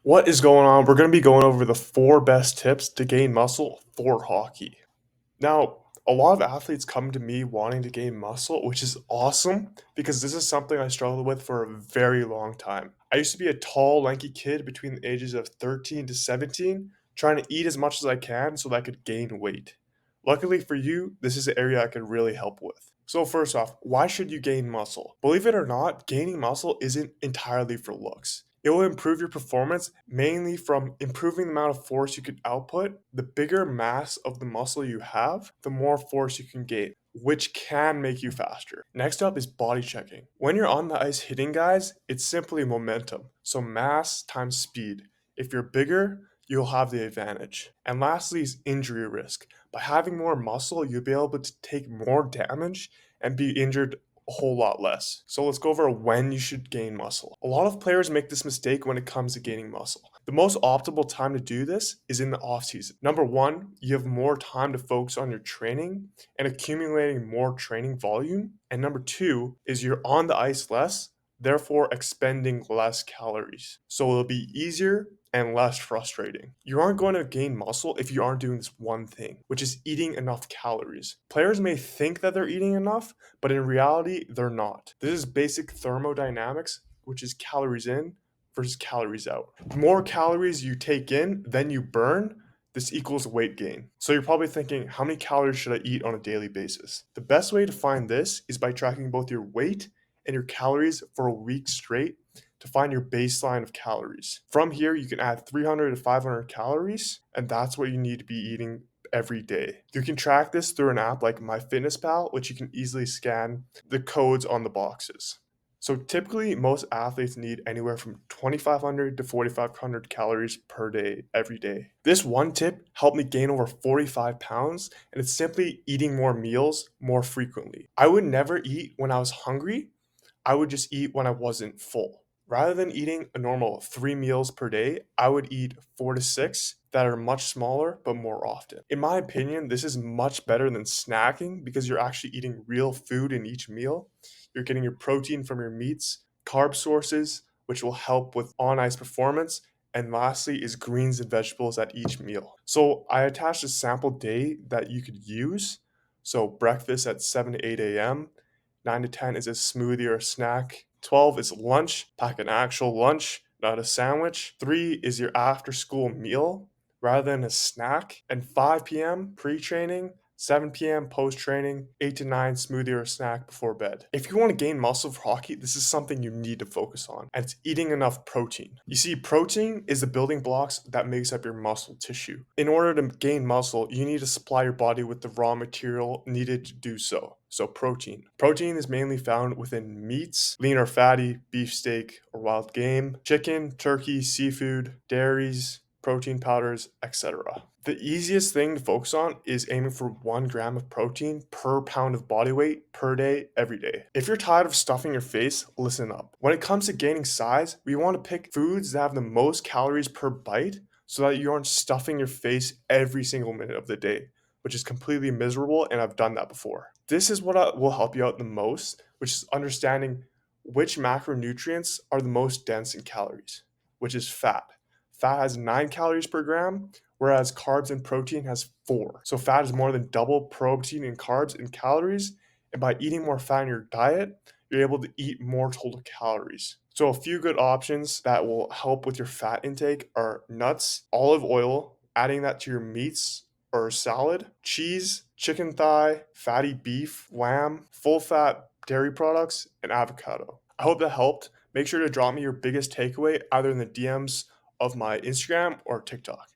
What is going on? We're going to be going over the 4 best tips to gain muscle for hockey. Now, a lot of athletes come to me wanting to gain muscle, which is awesome because this is something I struggled with for a very long time. I used to be a tall, lanky kid between the ages of 13 to 17, trying to eat as much as I can so that I could gain weight. Luckily for you, this is an area I could really help with. So, first off, why should you gain muscle? Believe it or not, gaining muscle isn't entirely for looks. It will improve your performance mainly from improving the amount of force you can output. The bigger mass of the muscle you have, the more force you can gain, which can make you faster. Next up is body checking. When you're on the ice hitting guys, it's simply momentum. So mass times speed. If you're bigger, you'll have the advantage. And lastly is injury risk. By having more muscle, you'll be able to take more damage and be injured a whole lot less. So let's go over when you should gain muscle. A lot of players make this mistake when it comes to gaining muscle. The most optimal time to do this is in the off season. Number one, you have more time to focus on your training and accumulating more training volume. And number two is you're on the ice less, therefore expending less calories. So it'll be easier and less frustrating. You aren't going to gain muscle if you aren't doing this one thing, which is eating enough calories. Players may think that they're eating enough, but in reality, they're not. This is basic thermodynamics, which is calories in versus calories out. The more calories you take in than you burn, this equals weight gain. So you're probably thinking, how many calories should I eat on a daily basis? The best way to find this is by tracking both your weight and your calories for a week straight to find your baseline of calories. From here, you can add 300 to 500 calories, and that's what you need to be eating every day. You can track this through an app like MyFitnessPal, which you can easily scan the codes on the boxes. So typically, most athletes need anywhere from 2,500 to 4,500 calories per day, every day. This one tip helped me gain over 45 pounds, and it's simply eating more meals more frequently. I would never eat when I was hungry. I would just eat when I wasn't full. Rather than eating a normal 3 meals per day, I would eat 4 to 6 that are much smaller but more often. In my opinion, this is much better than snacking because you're actually eating real food in each meal. You're getting your protein from your meats, carb sources, which will help with on ice performance, and lastly is greens and vegetables at each meal. So I attached a sample day that you could use. So breakfast at 7 to 8 a.m., 9 to 10 is a smoothie or a snack. 12 is lunch, pack an actual lunch, not a sandwich. 3 is your after school meal rather than a snack. And 5 p.m. pre training, 7 p.m. post training, 8 to 9 smoothie or snack before bed. If you want to gain muscle for hockey, this is something you need to focus on, and it's eating enough protein. You see, protein is the building blocks that makes up your muscle tissue. In order to gain muscle, you need to supply your body with the raw material needed to do so. So protein. Protein is mainly found within meats, lean or fatty, beef steak or wild game, chicken, turkey, seafood, dairies, protein powders, etc. The easiest thing to focus on is aiming for 1 gram of protein per pound of body weight per day, every day. If you're tired of stuffing your face, listen up. When it comes to gaining size, we want to pick foods that have the most calories per bite so that you aren't stuffing your face every single minute of the day, which is completely miserable, and I've done that before. This is what will help you out the most, which is understanding which macronutrients are the most dense in calories, which is fat. Fat has 9 calories per gram, whereas carbs and protein has 4. So fat is more than double protein and carbs in calories, and by eating more fat in your diet, you're able to eat more total calories. So a few good options that will help with your fat intake are nuts, olive oil, adding that to your meats or salad, cheese, chicken thigh, fatty beef, lamb, full fat dairy products, and avocado. I hope that helped. Make sure to drop me your biggest takeaway either in the DMs of my Instagram or TikTok.